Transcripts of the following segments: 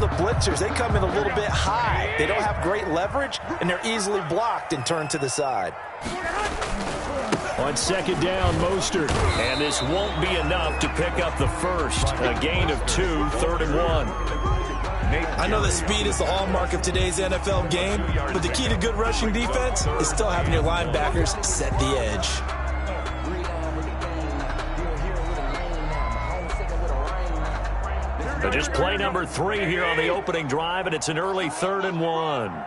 the blitzers, they come in a little bit high. They don't have great leverage, and they're easily blocked and turned to the side. On second down, Mostert. And this won't be enough to pick up the first. A gain of 2, 3rd and 1. I know that speed is the hallmark of today's NFL game, but the key to good rushing defense is still having your linebackers set the edge. So just play number 3 here on the opening drive, and it's an early 3rd and 1.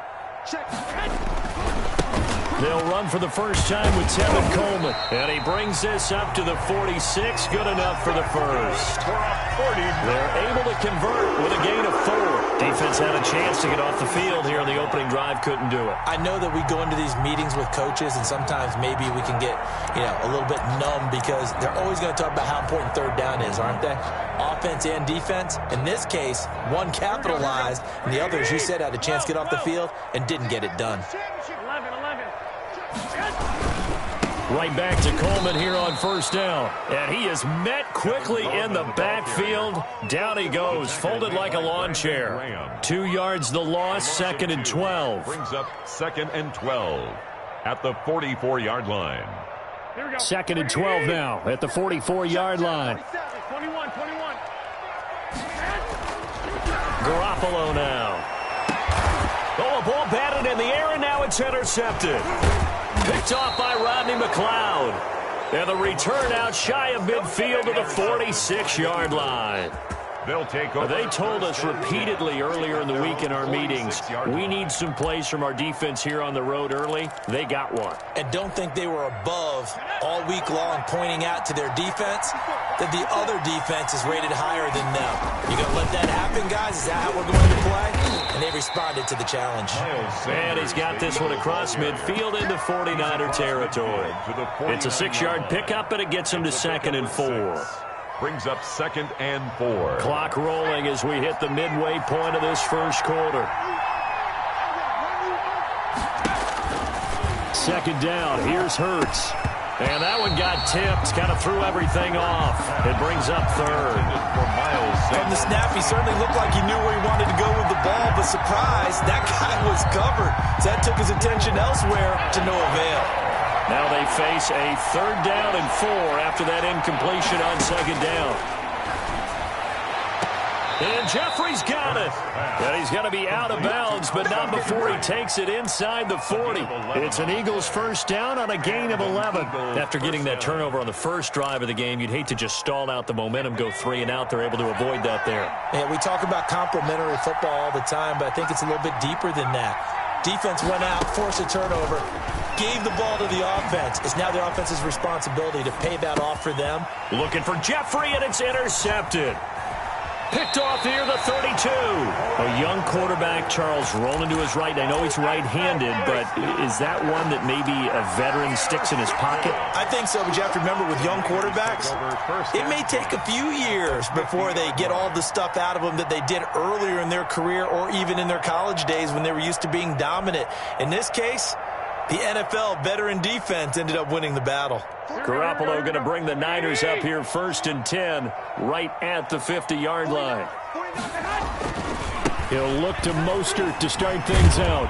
They'll run for the first time with Tevin Coleman. And he brings this up to the 46. Good enough for the first. They're able to convert with a gain of 4. Defense had a chance to get off the field here on the opening drive. Couldn't do it. I know that we go into these meetings with coaches, and sometimes maybe we can get, a little bit numb because they're always going to talk about how important third down is, aren't they? Offense and defense. In this case, one capitalized, and the other, as you said, had a chance to get off the field and didn't get it done. Right back to Coleman here on first down. And he is met quickly in the backfield. Down he goes, folded like a lawn chair. 2 yards the loss, 2nd and 12. Brings up 2nd and 12 at the 44-yard line. 2nd and 12 now at the 44-yard line. 21. Garoppolo now. Oh, a ball batted in the air, and now it's intercepted. Picked off by Rodney McLeod. And the return out shy of midfield to the 46-yard line. They'll take over. They told us repeatedly earlier in the week in our meetings, we need some plays from our defense here on the road early. They got one. And don't think they were above all week long pointing out to their defense that the other defense is rated higher than them. You going to let that happen, guys? Is that how we're going to play? And they responded to the challenge. And he's got this one across midfield into 49er territory. It's a 6-yard pickup, and it gets him to 2nd and 4. Brings up 2nd and 4. Clock rolling as we hit the midway point of this first quarter. 2nd down. Here's Hurts. And that one got tipped. Kind of threw everything off. It brings up 3rd. From the snap, he certainly looked like he knew where he wanted to go with the ball, but surprise, that guy was covered. So that took his attention elsewhere to no avail. Now they face a 3rd down and 4 after that incompletion on 2nd down. And Jeffrey's got it. And he's going to be out of bounds, but not before he takes it inside the 40. It's an Eagles first down on a gain of 11. After getting that turnover on the first drive of the game, you'd hate to just stall out the momentum, go 3 and out. They're able to avoid that there. Yeah, we talk about complementary football all the time, but I think it's a little bit deeper than that. Defense went out, forced a turnover, gave the ball to the offense. It's now the offense's responsibility to pay that off for them. Looking for Jeffrey, and it's intercepted. Picked off here, the 32. A young quarterback, Charles, rolling to his right. I know he's right-handed, but is that one that maybe a veteran sticks in his pocket? I think so, but you have to remember with young quarterbacks, it may take a few years before they get all the stuff out of them that they did earlier in their career or even in their college days when they were used to being dominant. In this case, the NFL veteran defense ended up winning the battle. Garoppolo going to bring the Niners up here 1st and 10 right at the 50-yard line. He'll look to Mostert to start things out.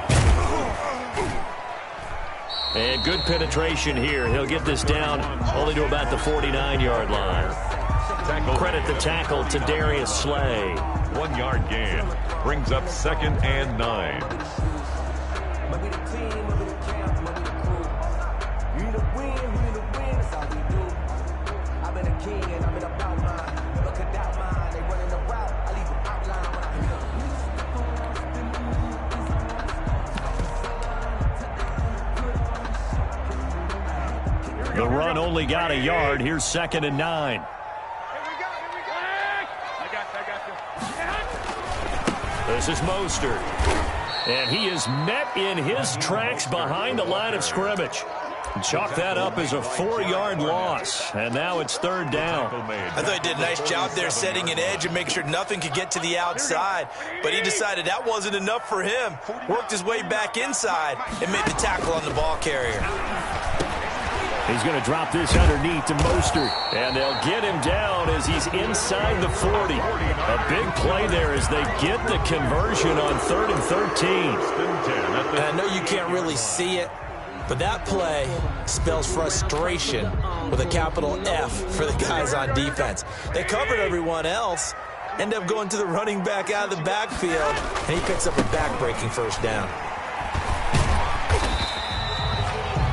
And good penetration here. He'll get this down only to about the 49-yard line. Credit the tackle to Darius Slay. 1-yard gain. Brings up 2nd and 9. The run only got a yard. Here's 2nd and 9. This is Mostert. And he is met in his tracks behind the line of scrimmage. Chalk that up as a 4-yard loss. And now it's 3rd down. I thought he did a nice job there setting an edge and making sure nothing could get to the outside. But he decided that wasn't enough for him. Worked his way back inside and made the tackle on the ball carrier. He's going to drop this underneath to Mostert. And they'll get him down as he's inside the 40. A big play there as they get the conversion on 3rd and 13. And I know you can't really see it, but that play spells frustration with a capital F for the guys on defense. They covered everyone else, end up going to the running back out of the backfield, and he picks up a back-breaking first down.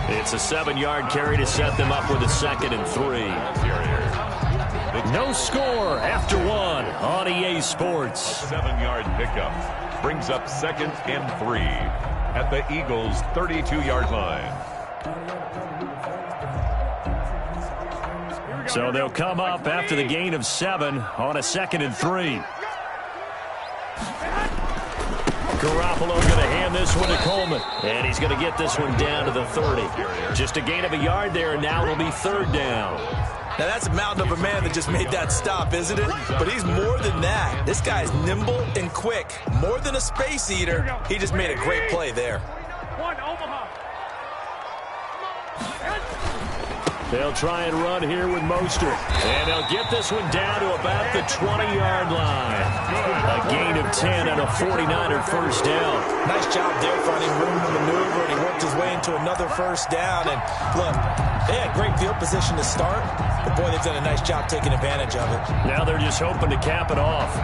It's a 7-yard carry to set them up with a 2nd and 3. No score after 1 on EA Sports. 7-yard pickup brings up 2nd and 3 at the Eagles' 32-yard line. So they'll come up after the gain of 7 on a 2nd and 3. Garoppolo going to hand this one to Coleman. And he's going to get this one down to the 30. Just a gain of a yard there, and now it'll be 3rd down. Now, that's a mountain of a man that just made that stop, isn't it? But he's more than that. This guy's nimble and quick. More than a space eater. He just made a great play there. They'll try and run here with Mostert. And they'll get this one down to about the 20-yard line. A gain of 10 and a 49er first down. Nice job there finding room to maneuver, and he worked his way into another first down. And look, they had great field position to start, but boy, they've done a nice job taking advantage of it. Now they're just hoping to cap it off.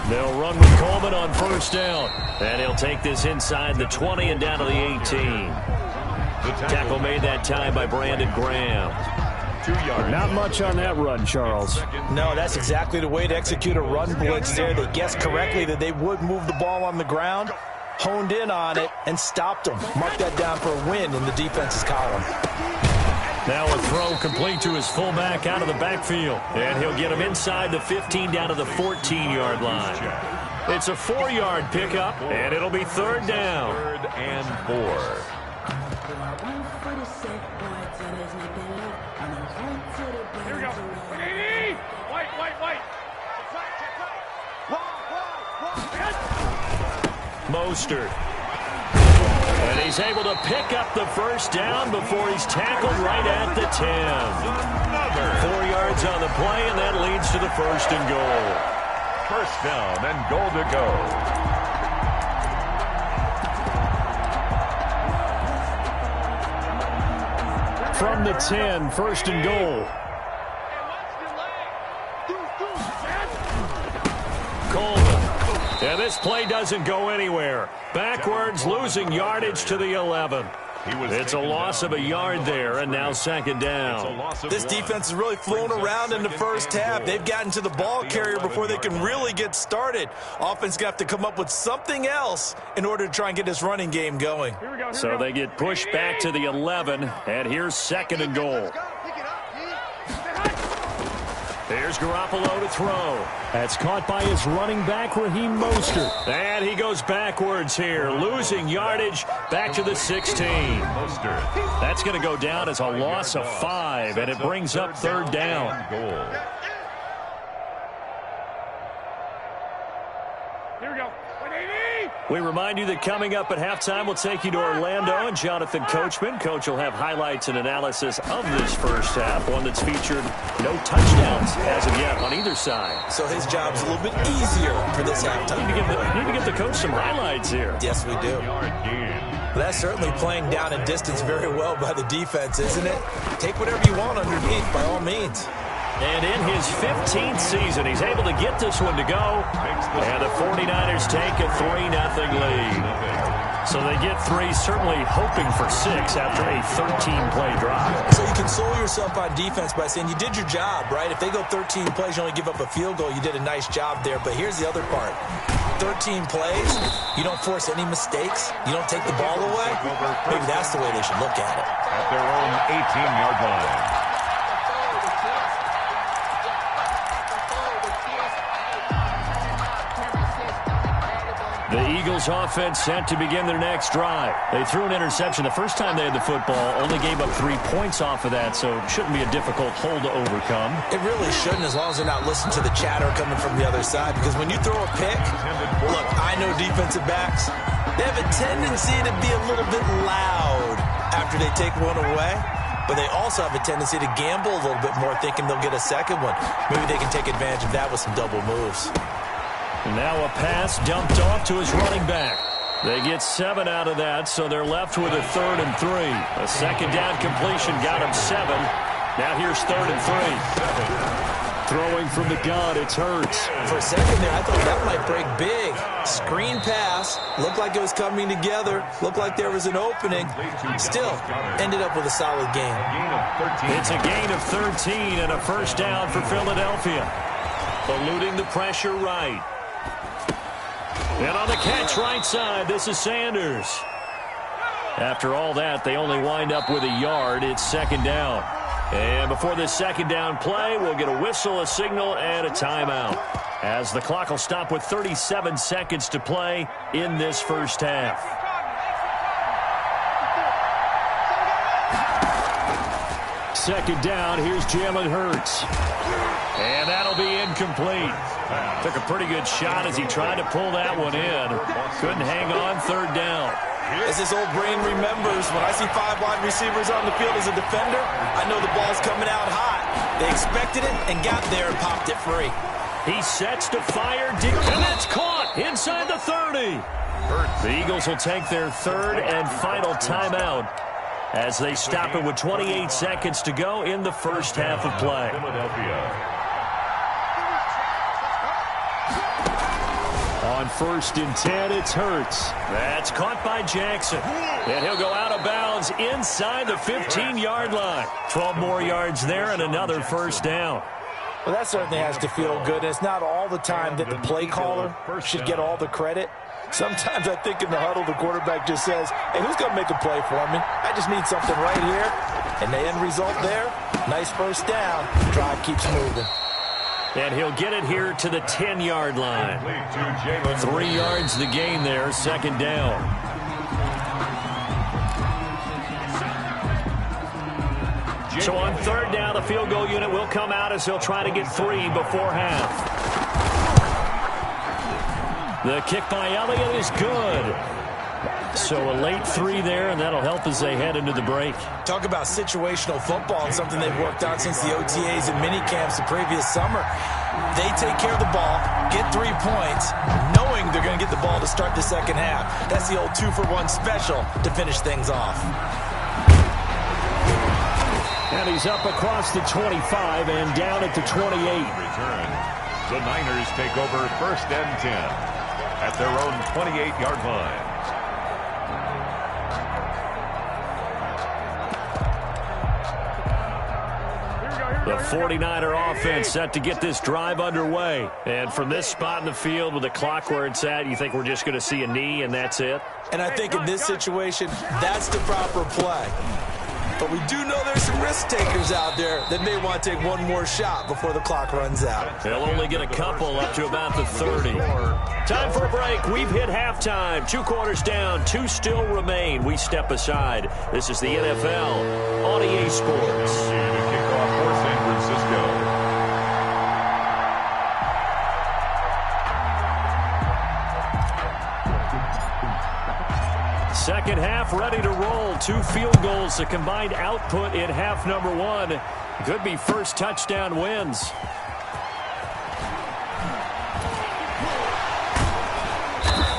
They'll run with Coleman on first down. And he'll take this inside the 20 and down to the 18. Tackle made that time by Brandon Graham. 2 yards. Not much on that run, Charles. No, that's exactly the way to execute a run blitz there. They guessed correctly that they would move the ball on the ground, honed in on it, and stopped them. Mark that down for a win in the defense's column. Now a throw complete to his fullback out of the backfield. And he'll get him inside the 15 down to the 14-yard line. It's a 4-yard pickup, and it'll be 3rd down. 3rd and 4. Here we go. White. Mostert. And he's able to pick up the first down before he's tackled right at the 10. 4 yards on the play, and that leads to the 1st and goal. First down and goal to go. From the 10, 1st and goal. Coleman. And this play doesn't go anywhere. Backwards, losing yardage to the 11. It's a loss of a yard there, and now 2nd down. This defense has really flown around in the first half. They've gotten to the ball carrier before they can really get started. Offense got to come up with something else in order to try and get this running game going. So they get pushed back to the 11, and here's 2nd and goal. Here's Garoppolo to throw. That's caught by his running back, Raheem Mostert. And he goes backwards here, losing yardage back to the 16. That's going to go down as a loss of 5, and it brings up 3rd down. Here we go. We remind you that coming up at halftime, we'll take you to Orlando and Jonathan Coachman. Coach will have highlights and analysis of this first half, one that's featured no touchdowns as of yet on either side. So his job's a little bit easier for this halftime. Need to give the coach some highlights here. Yes, we do. That's certainly playing down and distance very well by the defense, isn't it? Take whatever you want underneath, by all means. And in his 15th season, he's able to get this one to go. And the 49ers take a 3-0 lead. So they get 3, certainly hoping for 6 after a 13-play drive. So you console yourself on defense by saying you did your job, right? If they go 13 plays, you only give up a field goal, you did a nice job there. But here's the other part. 13 plays, you don't force any mistakes, you don't take the ball away. Maybe that's the way they should look at it. At their own 18-yard line. The Eagles offense set to begin their next drive. They threw an interception the first time they had the football, only gave up 3 points off of that, so it shouldn't be a difficult hole to overcome. It really shouldn't, as long as they're not listening to the chatter coming from the other side, because when you throw a pick, look, I know defensive backs, they have a tendency to be a little bit loud after they take one away, but they also have a tendency to gamble a little bit more, thinking they'll get a second one. Maybe they can take advantage of that with some double moves. And now a pass dumped off to his running back. They get 7 out of that, so they're left with a 3rd and 3. A second down completion got him 7. Now here's 3rd and 3. Throwing from the gun, it's Hurts. For a second there, I thought that might break big. Screen pass. Looked like it was coming together. Looked like there was an opening. Still, ended up with a solid game. It's a gain of 13 and a first down for Philadelphia. Eluding the pressure right. And on the catch right side, this is Sanders. After all that, they only wind up with a yard. It's second down. And before this second down play, we'll get a whistle, a signal, and a timeout, as the clock will stop with 37 seconds to play in this first half. Second down, here's Jalen Hurts. And that'll be incomplete. Took a pretty good shot as he tried to pull that one in. Couldn't hang on, third down. As his old brain remembers, when I see 5 wide receivers on the field as a defender, I know the ball's coming out hot. They expected it and got there and popped it free. He sets to fire deep, and that's caught inside the 30. The Eagles will take their 3rd and final timeout as they stop it with 28 seconds to go in the first half of play. On 1st and 10, it's Hurts. That's caught by Jackson. And he'll go out of bounds inside the 15-yard line. 12 more yards there and another first down. Well, that certainly has to feel good. And it's not all the time that the play caller should get all the credit. Sometimes I think in the huddle, the quarterback just says, hey, who's going to make a play for me? I just need something right here. And the end result there, nice first down. Drive keeps moving. And he'll get it here to the 10-yard line. 3 yards the gain there, second down. So on 3rd down, the field goal unit will come out as he'll try to get 3 before half. The kick by Elliott is good. So a late 3 there, and that'll help as they head into the break. Talk about situational football and something they've worked on since the OTAs and mini camps the previous summer. They take care of the ball, get 3 points, knowing they're going to get the ball to start the second half. That's the old 2-for-1 special to finish things off. And he's up across the 25 and down at the 28. Return. The Niners take over 1st and 10 at their own 28-yard line. The 49er offense set to get this drive underway. And from this spot in the field with the clock where it's at, you think we're just going to see a knee and that's it? And I think in this situation, that's the proper play. But we do know there's some risk takers out there that may want to take one more shot before the clock runs out. They'll only get a couple up to about the 30. Time for a break. We've hit halftime. 2 quarters down. 2 still remain. We step aside. This is the NFL on EA Sports. Kickoff for San Francisco. Second half ready to roll. 2 field goals, the combined output in half number 1. Could be first touchdown wins.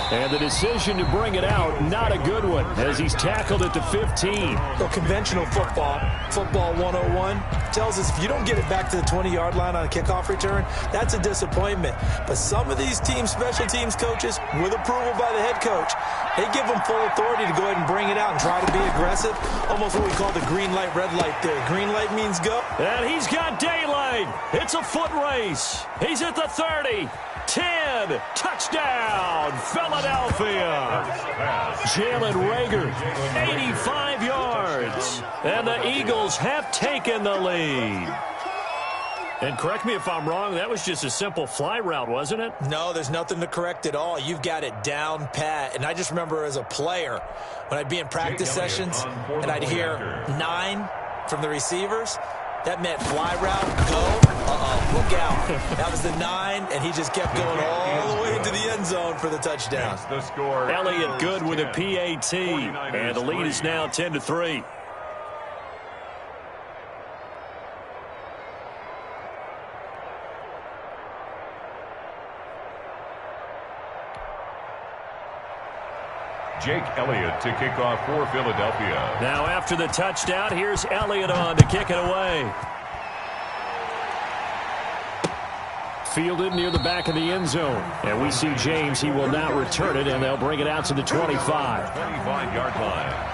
And the decision to bring it out, not a good one, as he's tackled at the 15. So conventional football 101, tells us if you don't get it back to the 20-yard line on a kickoff return, that's a disappointment. But some of these team special teams coaches, with approval by the head coach, they give them full authority to go ahead and bring it out and try to be aggressive. Almost what we call the green light, red light theory. Green light means go. And he's got daylight. It's a foot race. He's at the 30. 10, touchdown, Philadelphia. Jalen Reagor, 85 yards. And the Eagles have taken the lead. And correct me if I'm wrong, that was just a simple fly route, wasn't it? No, there's nothing to correct at all. You've got it down pat. And I just remember as a player, when I'd be in practice sessions and I'd hear 9 from the receivers, that meant fly route, go, look out. That was the 9, and he just kept going all the way into the end zone for the touchdown. The score. Elliott good with a PAT, and the lead is now 10-3. Jake Elliott to kick off for Philadelphia. Now after the touchdown, here's Elliott on to kick it away. Fielded near the back of the end zone. And we see James. He will not return it, and they'll bring it out to the 25. 25-yard line.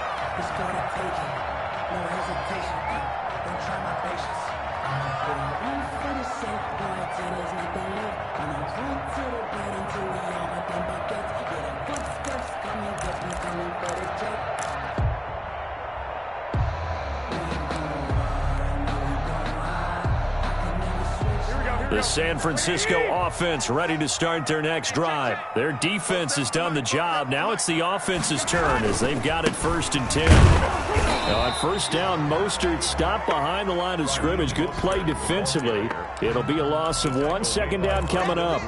The San Francisco offense ready to start their next drive. Their defense has done the job. Now it's the offense's turn as they've got it 1st and 10. On first down, Mostert stopped behind the line of scrimmage. Good play defensively. It'll be a loss of 1. 2nd down coming up.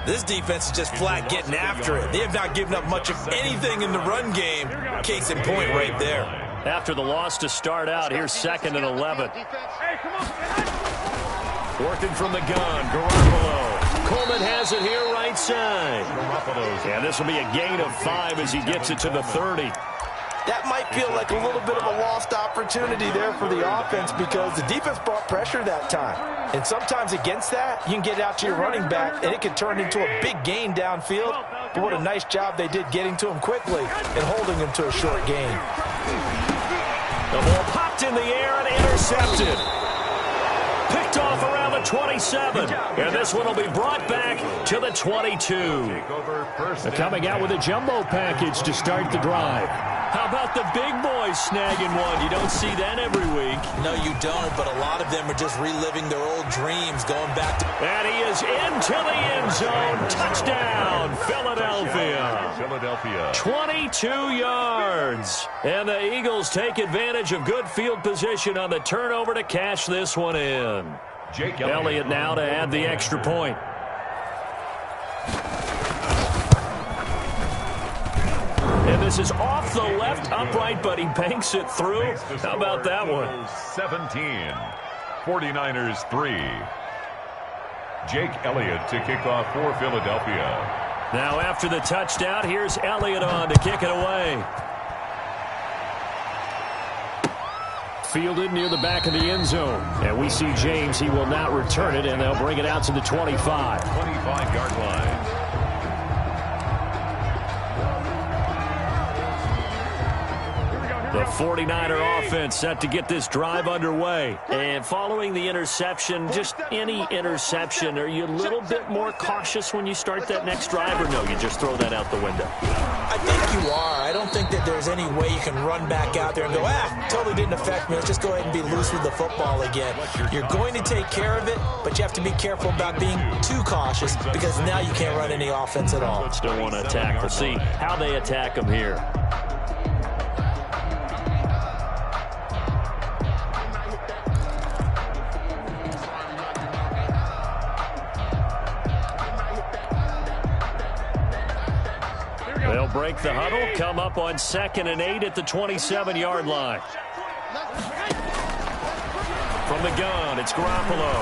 This defense is just flat getting after it. They have not given up much of anything in the run game. Case in point right there. After the loss to start out, here's 2nd and 11. Working from the gun, Garoppolo. Coleman has it here right side. And this will be a gain of 5 as he gets it to the 30. That might feel like a little bit of a lost opportunity there for the offense because the defense brought pressure that time. And sometimes against that, you can get out to your running back, and it can turn into a big gain downfield. But what a nice job they did getting to him quickly and holding him to a short gain. The ball popped in the air and intercepted. Picked off around the 27. And this one will be brought back to the 22. They're coming out with a jumbo package to start the drive. How about the big boys snagging one? You don't see that every week. No, you don't, but a lot of them are just reliving their old dreams, going back to... And he is into the end zone. Touchdown, Philadelphia. 22 yards. And the Eagles take advantage of good field position on the turnover to cash this one in. Jake Elliott now to add the extra point. And this is off the left upright, but he banks it through. How about that one? 17. 49ers 3. Jake Elliott to kick off for Philadelphia. Now after the touchdown, here's Elliott on to kick it away. Fielded near the back of the end zone. And we see James. He will not return it, and they'll bring it out to the 25. 25-yard line. The 49er offense set to get this drive underway. And following the interception, just any interception, are you a little bit more cautious when you start that next drive, or no, you just throw that out the window? I think you are. I don't think that there's any way you can run back out there and go, totally didn't affect me. Let's just go ahead and be loose with the football again. You're going to take care of it, but you have to be careful about being too cautious because now you can't run any offense at all. Still want to attack. We'll see how they attack them here. They'll break the huddle, come up on 2nd and 8 at the 27-yard line. From the gun, it's Garoppolo.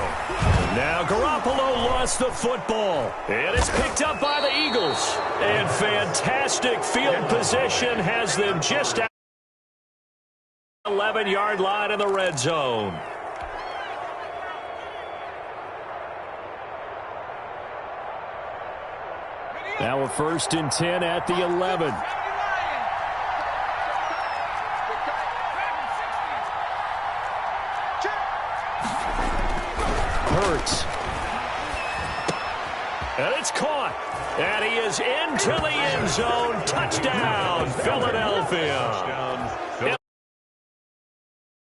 Now Garoppolo lost the football. And it's picked up by the Eagles. And fantastic field position has them just out 11-yard line in the red zone. Now a 1st and 10 at the 11. Hurts. And it's caught. And he is into the end zone. Touchdown, Philadelphia.